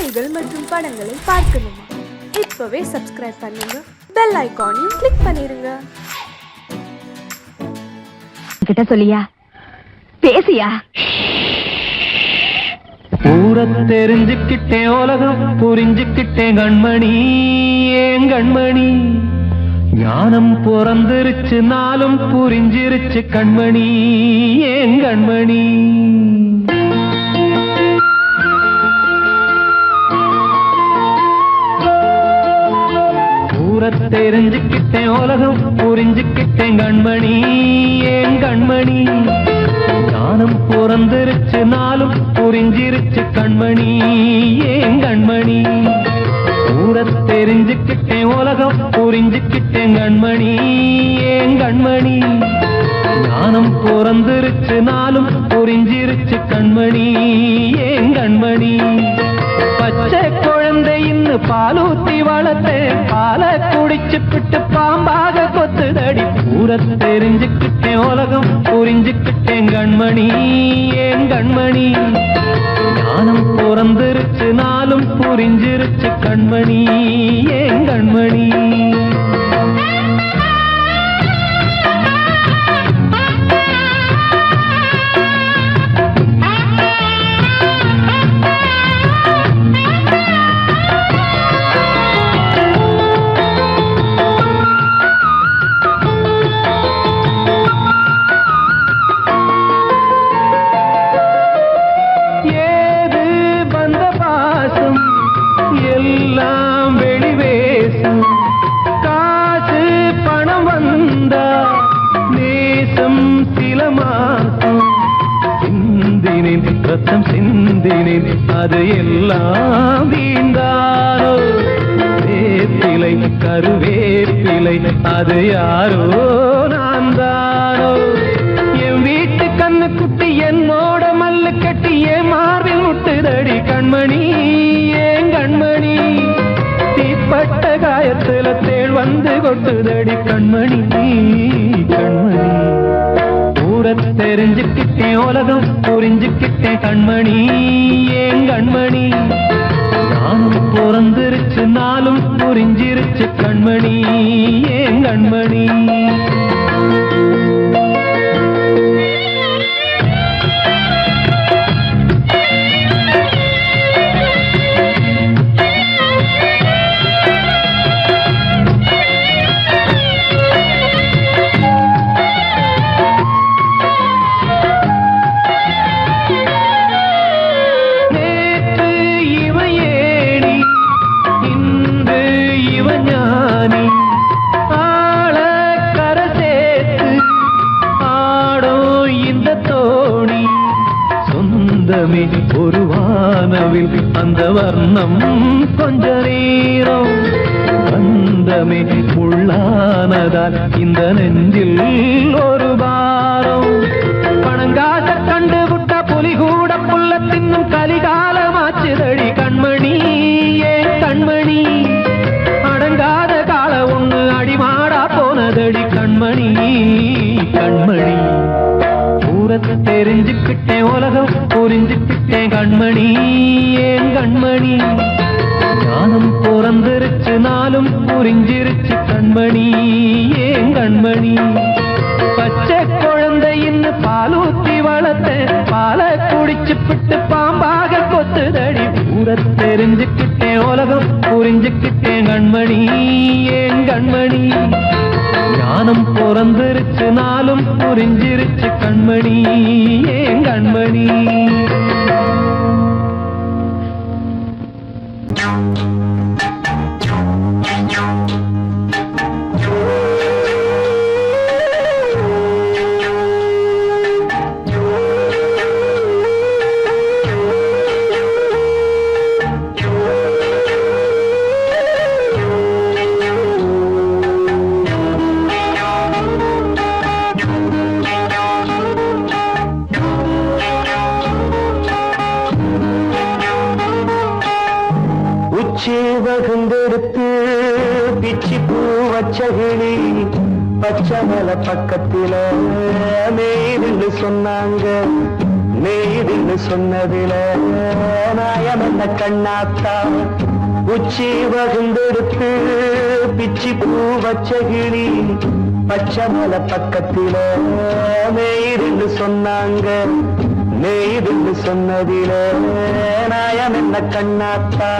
செய்திகள் மற்றும் படங்களை பார்க்கணுமா? இப்பவே சப்ஸ்கிரைப் பண்ணுங்க, பெல் ஐகானையும் கிளிக் பண்ணிருங்க. கிட்ட சொல்லியா பேசியா? ஊரை தெரிஞ்சுக்கிட்டேன், உலகம் புரிஞ்சுக்கிட்டேன் கண்மணி, ஏன் கண்மணி. ஞானம் பிறந்திருச்சு, நாளும் புரிஞ்சிருச்சு கண்மணி, ஏன் கண்மணி. ஊரை தெரிஞ்சுக்கிட்டேன், உலகம் புரிஞ்சுக்கிட்டேன் கண்மணி, ஏன் கண்மணி. ஞானம் பிறந்திருச்சு, நாளும் புரிஞ்சிருச்சு கண்மணி, ஏன் கண்மணி. ஊரை தெரிஞ்சுக்கிட்டேன், உலகம் புரிஞ்சுக்கிட்டேன் கண்மணி, ஏன் கண்மணி. ஞானம் பிறந்திருச்சு, நாளும் புரிஞ்சிருச்சு கண்மணி, ஏன் கண்மணி. பச்சை குழந்தைன்னு பாலூத்தி வளர்த்தேன், பாலை குடிச்சுப்பிட்டு பாம்பாக கொத்துதடி. ஊரை தெரிஞ்சுக்கிட்டேன், உலகம் புரிஞ்சுக்கிட்டேன் கண்மணி, ஏன் கண்மணி. ஞானம் பிறந்திருச்சு, நாளும் புரிஞ்சிருச்சு கண்மணி, ஏன் கண்மணி. எல்லாம் வெளிவேசம், காசு பணம் வந்தா நேசம் சில மாசம். சிந்தினேன் ரத்தம் சிந்தினேன், அது எல்லாம் வீண்டாரோ. வேப்பிலை கருவேப்பிலை, அது யாரோ நான் தானோ. என் வீட்டு கண்ணு குட்டி என்னோட மல்லு கட்டி என் மார்பில் முட்டுதடி கண்மணி, ஏன் கண்மணி. தீப்பட்ட காயத்துல தேள் வந்து கொட்டுதடி கண்மணி, கண்மணி. ஊரை தெரிஞ்சுக்கிட்டேன், உலகம் புரிஞ்சுக்கிட்டேன் கண்மணி, ஏன் கண்மணி. நானும் பிறந்திருச்சு, நாளும் புரிஞ்சிருச்சு கண்மணி, ஏன் கண்மணி. ஒரு வானவில் அந்த வர்ணம் கொஞ்ச நேரம் வந்தமே உள்ளானதால் இந்த நெஞ்சில் ஒரு பாரம். பணங்காச கண்டு விட்ட புலி கூட புல்ல தின்னும் கலிகாலமாச்சுதடி கண்மணி, ஏன் கண்மணி. அடங்காத கால ஒண்ணு அடிமாடா போனதடி கண்மணி, கண்மணி. ஊரை தெரிஞ்சுக்கிட்டேன், உலகம் புரிஞ்சுக்கிட்டேன் கண்மணி, ஏன் கண்மணி. ஞானம் பிறந்திருச்சு, நாளும் புரிஞ்சிருச்சு கண்மணி, ஏன் கண்மணி. பச்சை குழந்தைன்னு பாலூத்தி வளர்த்தேன், பாலை குடிச்சுப்பிட்டு பாம்பாக கொத்துதடி. ஊரை தெரிஞ்சுக்கிட்டேன், உலகம் புரிஞ்சுக்கிட்டேன் கண்மணி, ஏன் கண்மணி. ஞானம் பிறந்திருச்சு, நாளும் புரிஞ்சிருச்சு கண்மணி, ஏன் கண்மணி. வகுந்தெடுத்து பிச்சி பூ வச்சகிளி பச்சை மலை பக்கத்தில மேலின்னு சொன்னாங்க. நீதின்னு சொன்னதில நாயம் என்ன கண்ணாத்தா உச்சி வகுந்தெடுத்து பிச்சி பூ வச்ச கிளி பச்சை மலை பக்கத்தில மேயிருந்து சொன்னாங்க நெய்துன்னு சொன்னதில நாயம் என்ன கண்ணாத்தா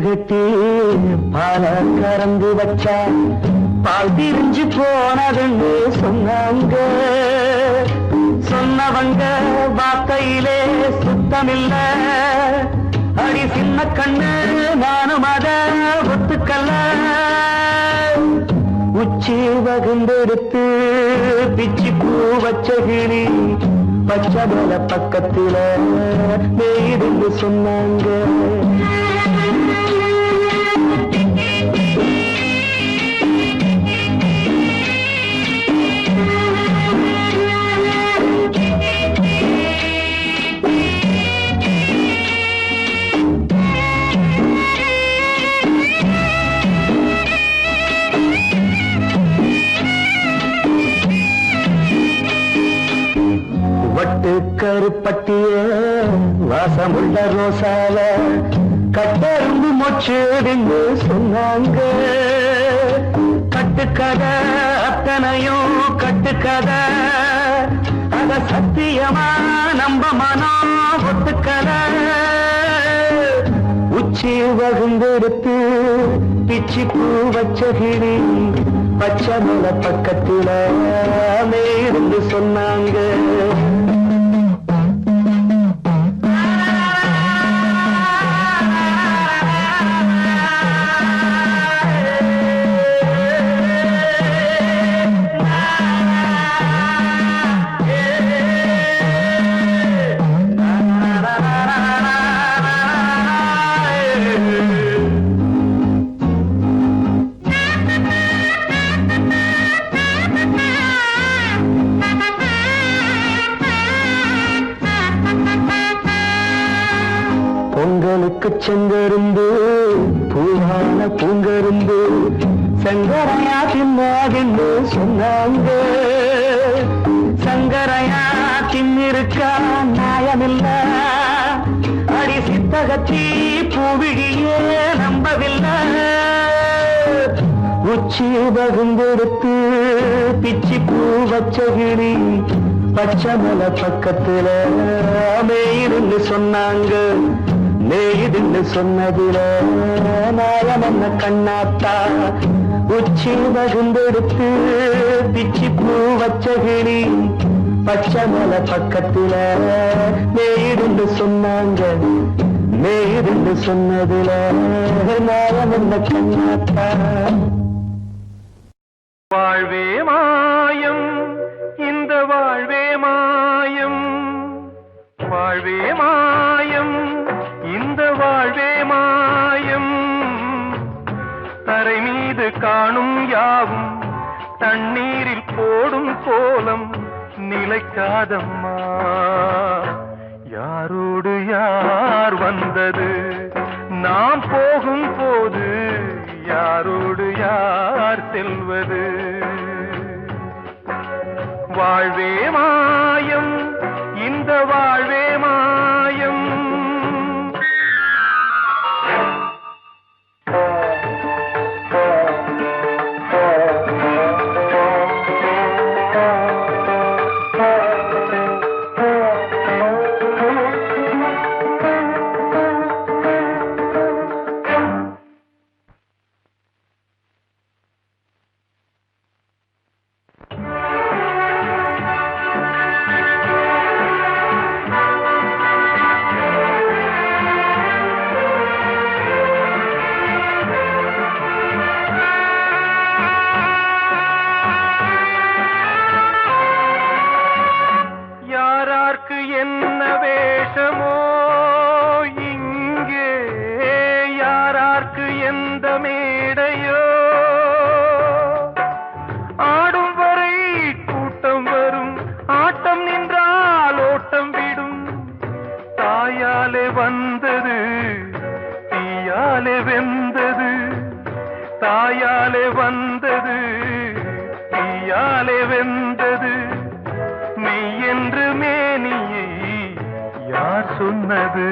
கட்டி பால கறந்து வச்சா பால் திரிஞ்சு போனதுன்னு சொன்னாங்க சொன்னவங்க வார்த்தையிலே சுத்தமில்ல அடி சின்ன கண்ணு நானும் அத ஒத்துக்கல்ல உச்சி வகுந்தெடுத்து பிச்சி பூ வச்ச கிளி பச்சை மலை பக்கத்தில நெய்துன்னு சொன்னாங்க கருப்பட்டிய வாசமுள்ள ரோசால கட்டெரும்பு மொச்சுடுன்னு சொன்னாங்க கட்டுக்கதை அத்தனையும் கட்டுக்கதை அத சத்தியமா நம்ப மனம் ஒத்துக்கதை உச்சி வகுந்தெடுத்து பிச்சி பூ வச்ச கிளி பச்சை மலை பக்கத்தில மேருந்து சொன்னாங்க பொங்கலுக்கு செங்கருந்து பூவான பூங்கருந்து சங்கரையா தின்னாகின்னு சொன்னாங்க சங்கரையா தின்னிருக்கா நியாயமில்ல அடி சித்தகத்தி பூவிழியே நம்பவில்லை உச்சி வகுந்தெடுத்து பிச்சி பூ வச்ச கிளி பச்சை மலை பக்கத்துல மேயிருந்து சொன்னாங்க நெய்துன்னு சொன்னதில நாயம் என்ன கண்ணாத்தா உச்சி வகுந்தெடுத்து பிச்சி பூ வச்ச கிளி பச்சை மலை பக்கத்தில நெய்துன்னு சொன்னாங்க நெய்துன்னு சொன்னதில நாயம் என்ன கண்ணாத்தா வாழ்வே மாயம் இந்த வாழ்வே மாயம் வாழ்வே மாயம் இந்த வாழ்வே மாயம் தரை மீது காணும் யாவும் தண்ணீரில் போடும் கோலம் நிலைக்காதம்மா யாரோடு யார் வந்தது நாம் போகும் போது யாரோடு யார் செல்வது வாழ்வே மாயம் இந்த வாழ்வே மாயம் வாயாலே வந்தது தீயாலே வெந்தது மெய் என்று மேனியை யார் சொன்னது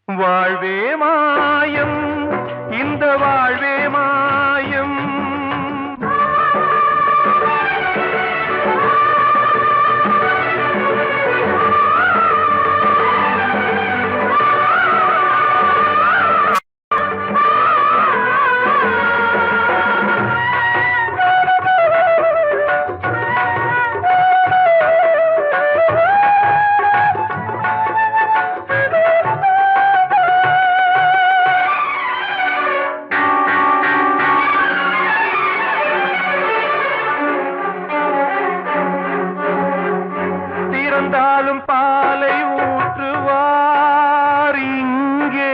வாழ்வே மாயம் இந்த வாழ்வே மாயம் இறந்தாலும் பாலை ஊற்றுவார் இங்கே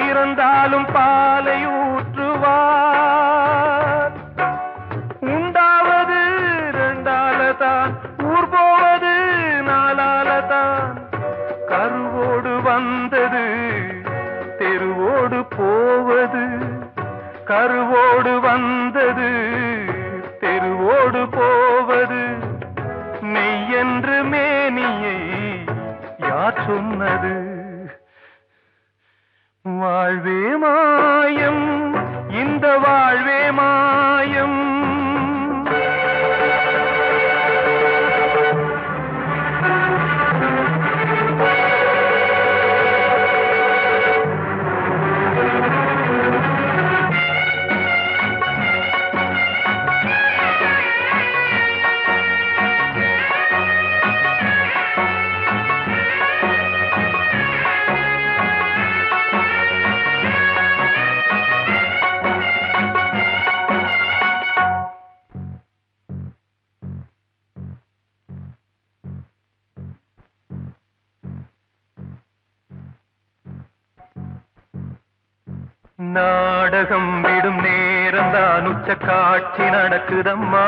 இறந்தாலும் பாலை ஊற்றுவார் உண்டாவது ரெண்டாலதான் ஊர் போவது நாலாலதான் கருவோடு வந்தது தெருவோடு போவது கருவோடு வந்தது தெருவோடு போவது மெய்யென்று மேனியை யார் சொன்னது வாழ்வே மாயம் இந்த வாழ்வே மாயம் நாடகம் விடும் நேரம் தான் உச்ச காட்சி நடக்குதம்மா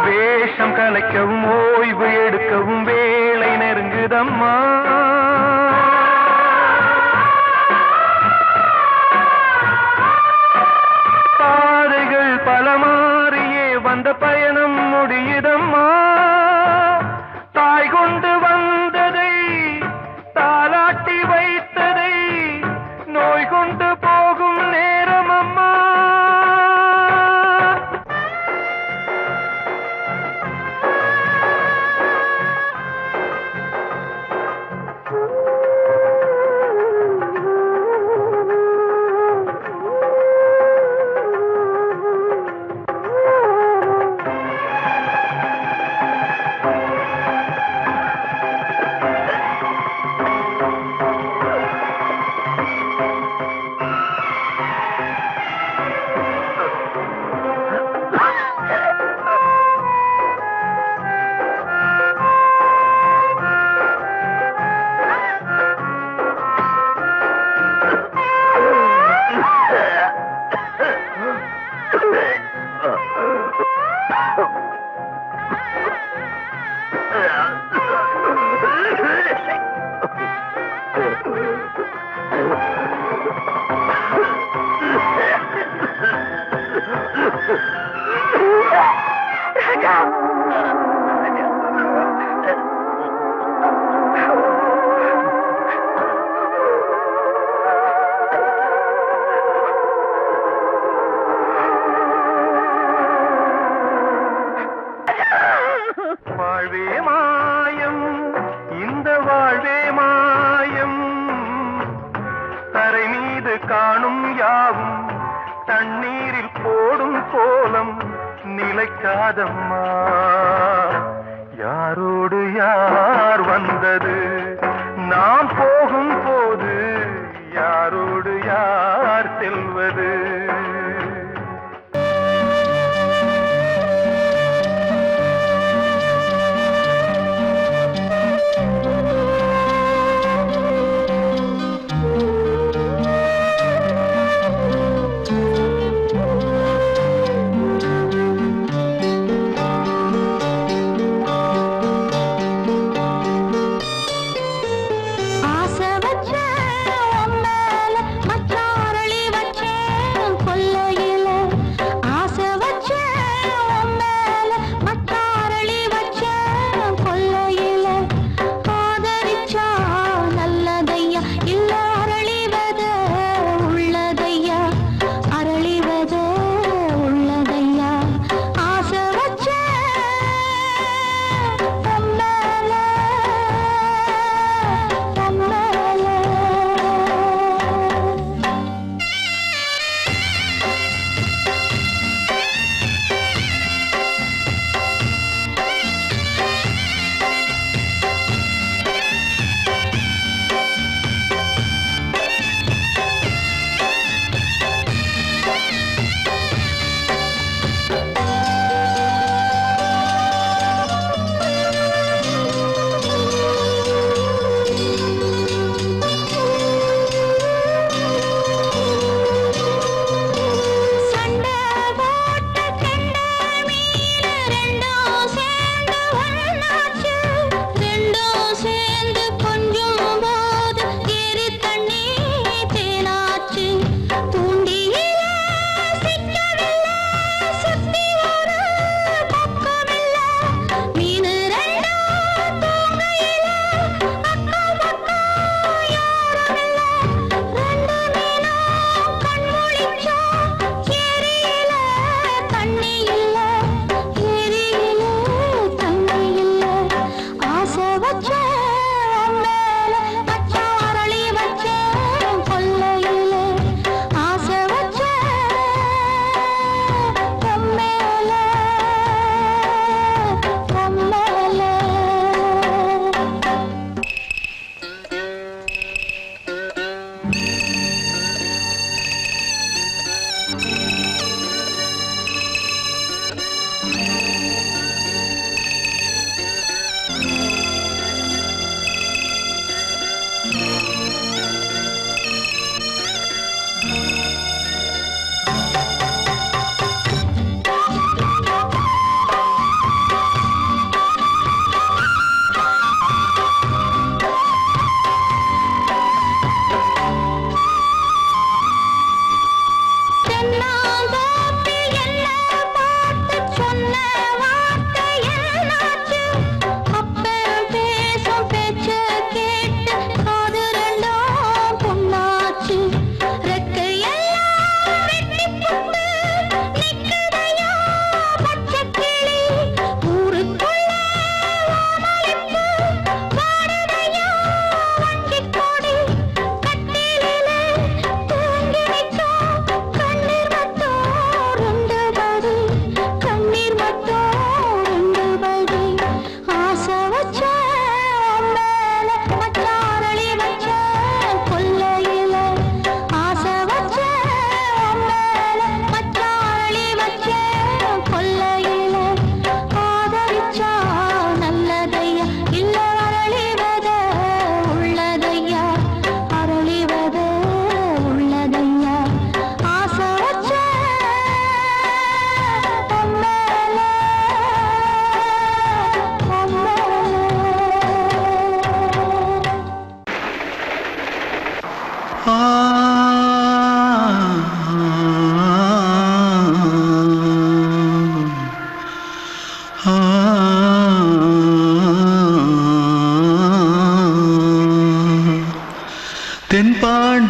வேஷம் கலைக்கவும் ஓய்வு எடுக்கவும் வேளை நெருங்குதம்மா பாதைகள் பல மாறியே வந்த பயணம் முடியுதம்மா தாய் கொண்டு வந்ததை தாலாட்டி வைத்ததை நோய் கொண்டு போகும் நேரம் அம்மா வாழ்வே மாயம் இந்த வாழ்வே மாயம் தரை மீது காணும் யாவும் தண்ணீரில் போடும் கோலம் நிலைக்காதம்மா யாரோடு யார் வந்தது நாம் போகும் போது யாரோடு யார் செல்வது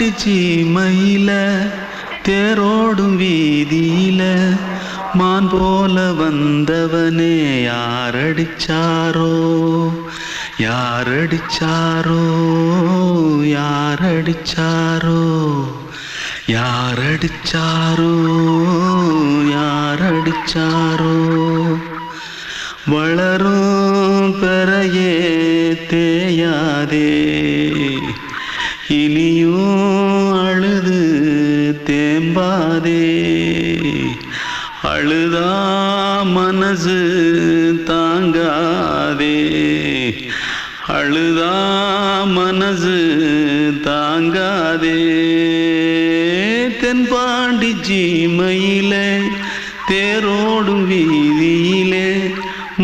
தென்பாண்டி சீமையில தேரோடும் வீதியில மான் போல வந்தவனே யாரடிச்சாரோ யாரடிச்சாரோ யாரடிச்சாரோ யாரடிச்சாரோ யாரடிச்சாரோ வளரும் பெறையே தேயாதே இனியும் அழுது தேம்பாதே அழுதா மனசு தாங்காதே அழுதா மனசு தாங்காதே தென்பாண்டி சீமையிலே தேரோடும் வீதியிலே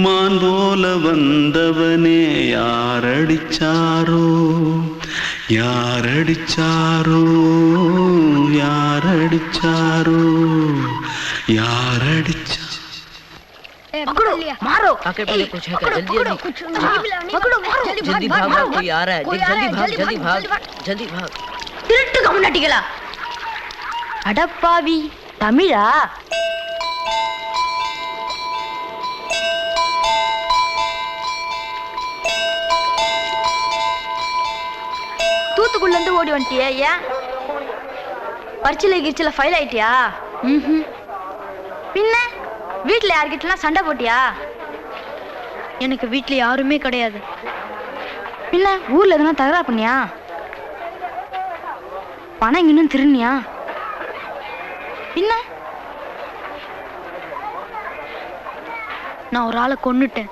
மான் போல வந்தவனே யாரடிச்சாரோ யாரடிச்சாரோ யாரடிச்சாரோ யாரடிச்சா पकड़ो मारो आके पहले कुछ है क्या जल्दी पकड़ो मारो जल्दी भाग भाग कोई आ रहा है जल्दी भाग திருட்டு கம்னாட்டிகளா அடப்பாவி தமிழா தூத்துக்குள்ள இருந்து ஓடி வந்துட்டியா ஏன் பரிச்சையில கிரிச்சில ஃபைல் ஆயிட்டியா பின்ன வீட்டுல யார்கிட்டலாம் சண்டை போட்டியா எனக்கு வீட்டுல யாருமே கிடையாது பின்ன ஊர்ல எதுனா தகராறு பண்ணியா பணம் இன்னும் திருநியா பின்ன நான் ஒரு ஆளை கொன்னுட்டேன்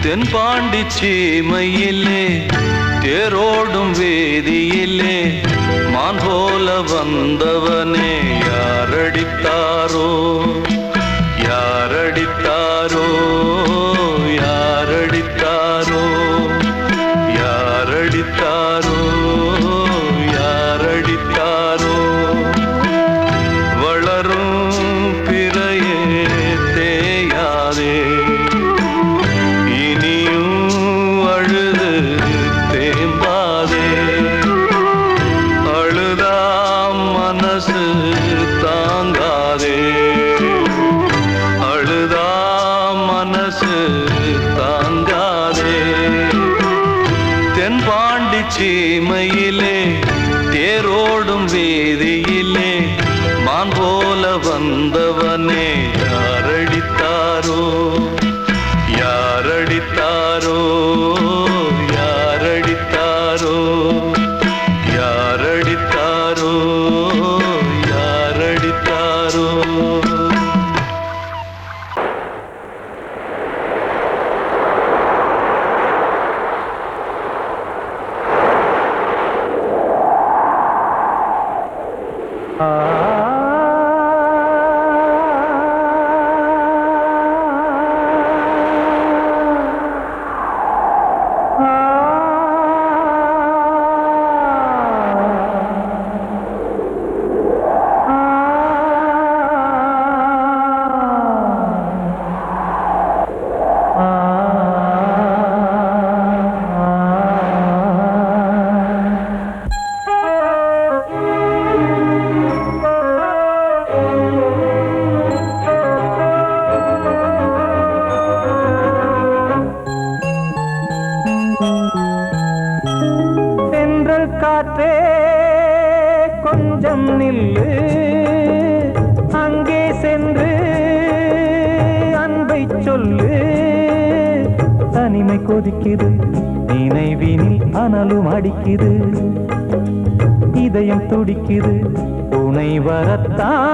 தென்பாண்டி சீமையிலே தேரோடும் வேதியிலே மான் போல வந்தவனே யாரடித்தாரோ யாரடித்தாரோ யாரடித்தாரோ யாரடித்தாரோ யாரடித்தாரோ வளரும் பிறையே தேயாதே சீமையிலே தேரோடும் வேதியிலே மான் போல வந்தவனே யாரடித்தாரோ யாரடித்தாரோ யாரடித்தாரோ யாரடித்தாரோ யாரடித்தாரோ காற்றே கொஞ்சம் நில்லு அங்கே சென்று அன்பை சொல்லு தனிமை கொதிக்குது நினைவினில் அனலும் அடிக்குது இதயம் துடிக்குது துணை வரத்தான்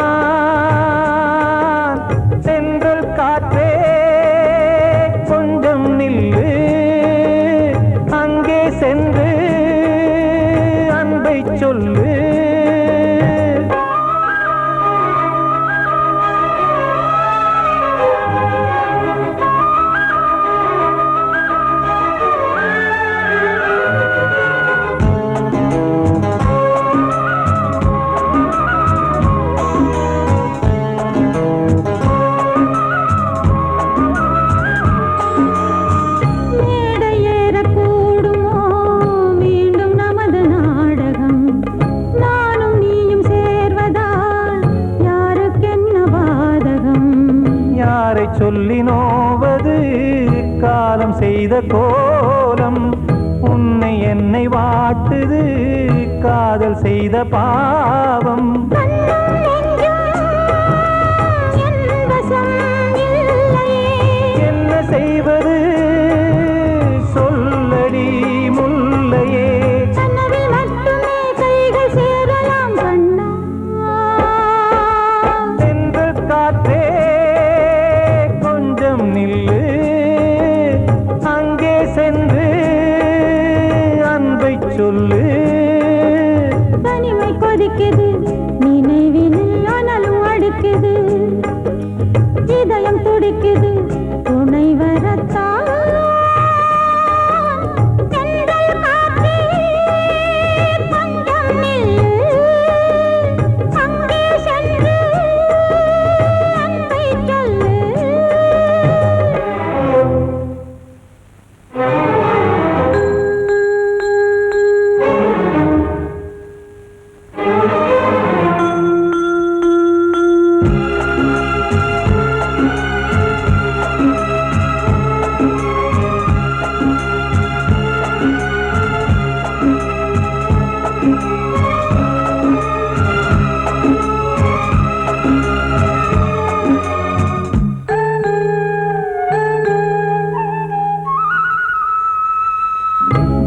சென்றல் காற்றே கொஞ்சம் நில்லு அங்கே சென்று அன்பை சொல்லு காலம் செய்த கோலம் உன்னை என்னை வாட்டுது காதல் செய்த பாவம் என்ன செய்வது சொல்லடி முல்லையே சென்று காற்றே கொஞ்சம் நில்லு அங்கே சென்று அன்பை சொல்லு தனிமை கொதிக்குது நினைவினில் ஆனாலும் அடுக்குது இதயம் துடிக்குது துணை வரத்தான் தென்றல் காற்றே கொஞ்சம் நில்லு அங்கே சென்று அன்பை சொல்லு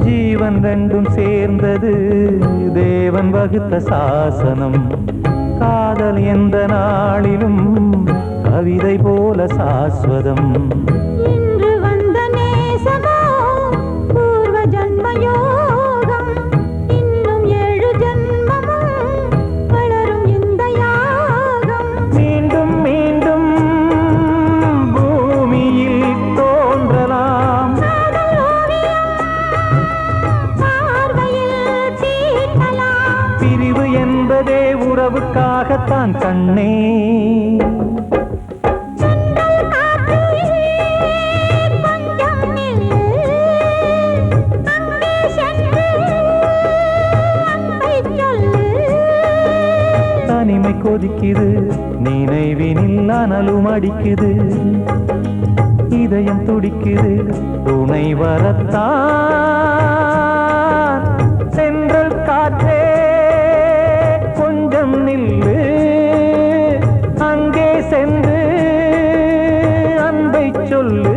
ஜீவன் ரெண்டும் சேர்ந்தது தேவன் வகுத்த சாசனம் காதல் எந்த நாளிலும் கவிதை போல சாஸ்வதம் இன்று வந்த நேசமோ பூர்வ ஜன்ம யோகம் இன்னும் 7 ஜன்மமும் வளரும் இந்த யாகம் மீண்டும் மீண்டும் பூமியில் தோன்றலாம் காதல் ஓவியம் பார்வையில் தீட்டலாம் பிரிவு என்பதே உறவுக்காகத்தான் கண்ணே தென்றல் காற்றே கொஞ்சம் நில்லு அங்கே சென்று அன்பை சொல்லு தனிமை கொதிக்குது நினைவினில் அனலும் அடிக்குது இதயம் துடிக்குது துணை வரத்தான் சென்றல் காற்றே கொஞ்சம் நில்லு அங்கே சென்று அன்பை சொல்லு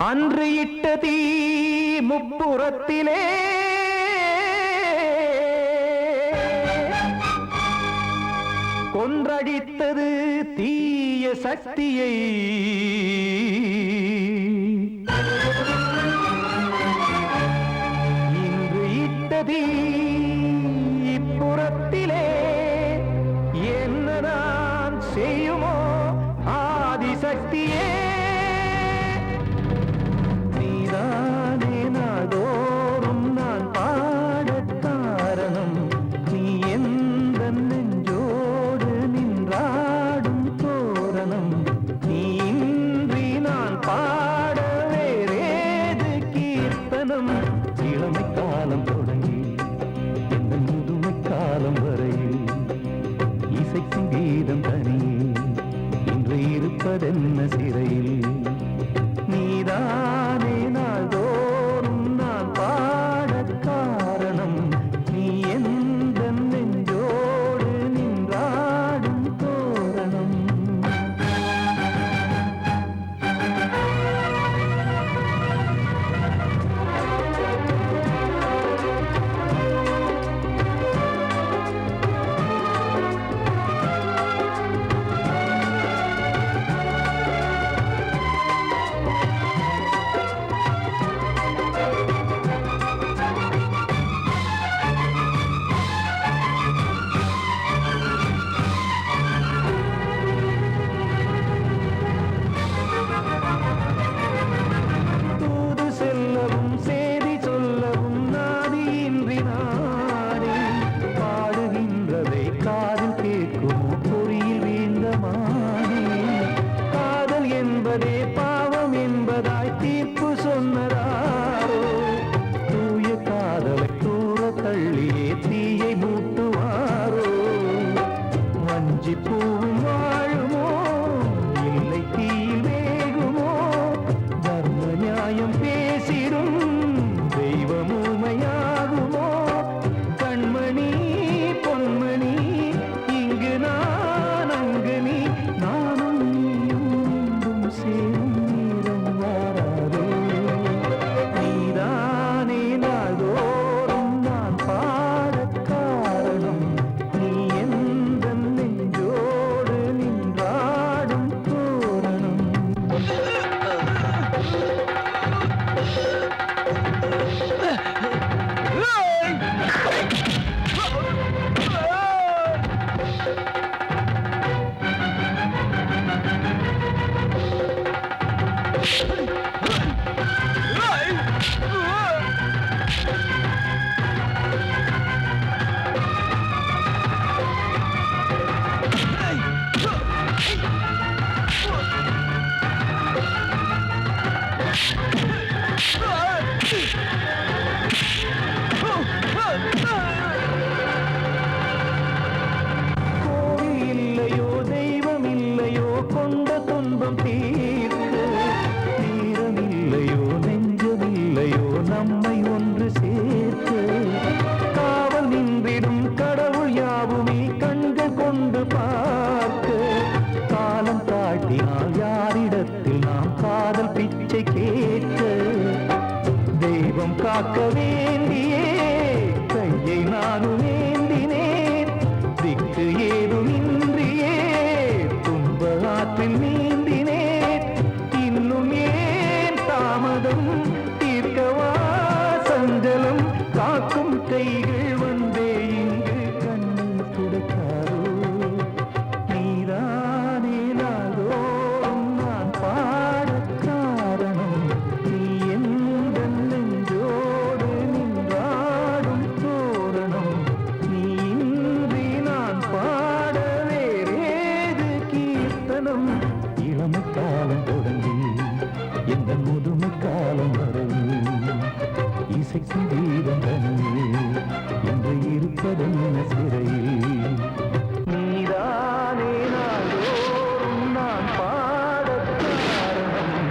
அன்று இட்ட தீ முப்புறத்திலே கொன்றடித்தது தீய சக்தியை இன்று இட்டதீ இப்புறத்திலே என்னதான் செய்யுமோ ஆதிசக்தியே நீதானே நாள்தோறும் நான் பாடக் காரணம் நீ எந்த நெஞ்சோடு நின்றாடும் தோரணம் நீ இன்றி நான் பாட வேறேது கீர்த்தனம் இளமை காலம் தொடங்கி இந்த முதுமை காலம் வரையில் இசைக்கும் கீதம் தனியே இன்று இருப்பதென்ன சிறையில் நீதானே நாள்தோறும் நான் பாடக் காரணம் நீ எந்த நெஞ்சோடு நின்றாடும் தோரணம் தூது செல்லவும் சேதி சொல்லவும் நாதியின்றி நானே பாடுகின்றதை காதில் கேட்குமோ பொறியில் வீழ்ந்த மானே காதல் என்பதே பாவம் என்பதாய் தீர்ப்பு சொன்னதாரோ தூய காதலை தூர தள்ளியே தீயை மூட்டுவாரோ வஞ்சி பூவும் வாழுமோ இல்லை தீயில் வேகும் கோவில் இல்லையோ தெய்வம் இல்லையோ கொண்ட துன்பம் தீர்க்க நேரம் இல்லையோ நெஞ்சமில்லையோ நம்மை ஒன்று சேர்க்க காவல் நின்றிடும் கடவுள் யாவுமே கண்கள் கொண்டு பார்க்க காலம் தாட்டினால் யாரிடத்தில் நாம் காதல் பிச்சை கேட்க தெய்வம் காக்க வேண்டியே கையை நானும் ஏந்தினேன் திக்கு ஏதுமின்றியே துன்ப ஆற்றில் நீந்தினேன் இன்னும் ஏன் தாமதம் தீர்க்கவா சஞ்சலம் காக்கும் கைகள் வந்தே இங்கு கண்ணீர் துடைக்காதோ நீதானே நாள்தோறும் நான் பாடக் காரணம் நீ எந்த நெஞ்சோடு நின்றாடும் தோரணம் நீ இன்றி நான் பாட வேறேது கீர்த்தனம் இளமை காலம் தொடங்கி எந்த முதுமை காலம் வரையில் இசைக்கு வீரம் தனியே என்று இருப்பதென்ன சிறையில் நீதானே நாள்தோறும் நான் பாடக் காரணம்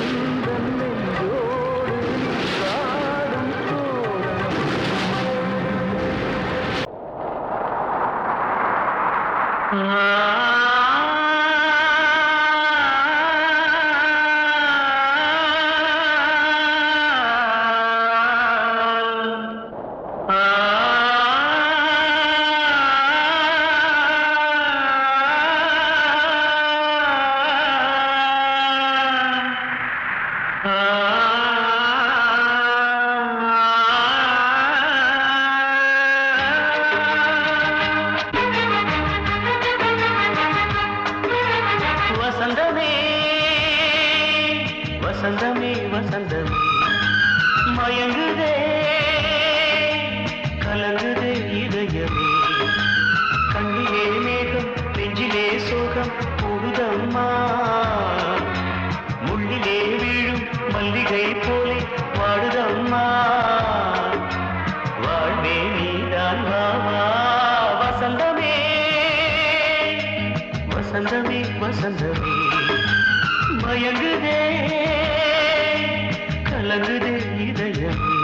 எந்த நெஞ்சோடு நின்றாடும் தோரணம் வசந்தமே வசந்தமே வசந்தமே மயங்குதே கலங்குதே இதயமே கண்ணிலே மேகம் நெஞ்சிலே சோகம் கூடுதம்மா முள்ளிலே வீழும் மல்லிகை போலே வாடுதம்மா வாழ்வே நீதான் வாவா வசந்தமே வசந்தமே வசந்தமே மயங்குதே கலங்குதே இதயமே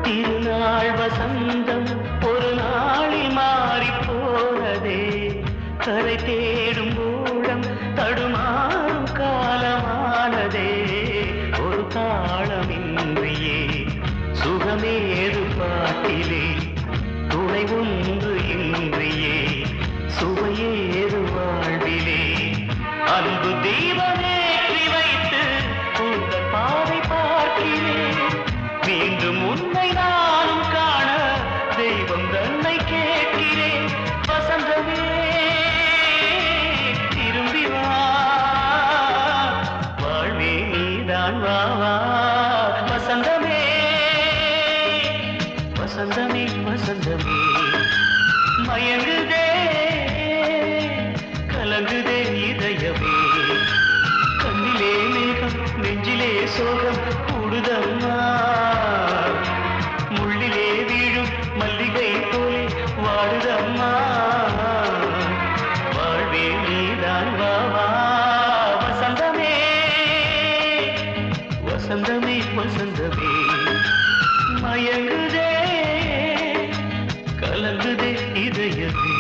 திருநாள் வசந்தம் ஒரு நாளில் மாறி போனதே கரை தேடும் ஊழம் தடுமாறும் காலமானதே ஒரு தாளமின்றியே சுகமேது பாட்டிலே துணை ஒன்று இன்றியே சுவையேது வாழ்விலே அன்பு தீபமேற்றி வைத்து உங்கள் பாதை பார்க்கிறேன் மீண்டும் உன்னை நானும் காண தெய்வம் தன்னை கேட்கிறேன் வசந்தமே திரும்பி வா வாழ்வே நீதான் வா வா வசந்தமே வசந்தமே வசந்தமே மயங்குதே கலங்குதே இதயமே கண்ணிலே மேகம் நெஞ்சிலே சோகம் கூடுதம்மா முள்ளிலே வீழும் மல்லிகை போலே வாடுதம்மா வாழ்வே நீதான் வா வா வசந்தமே வசந்தமே வசந்தமே மயங்குதே கலங்குதே இதயமே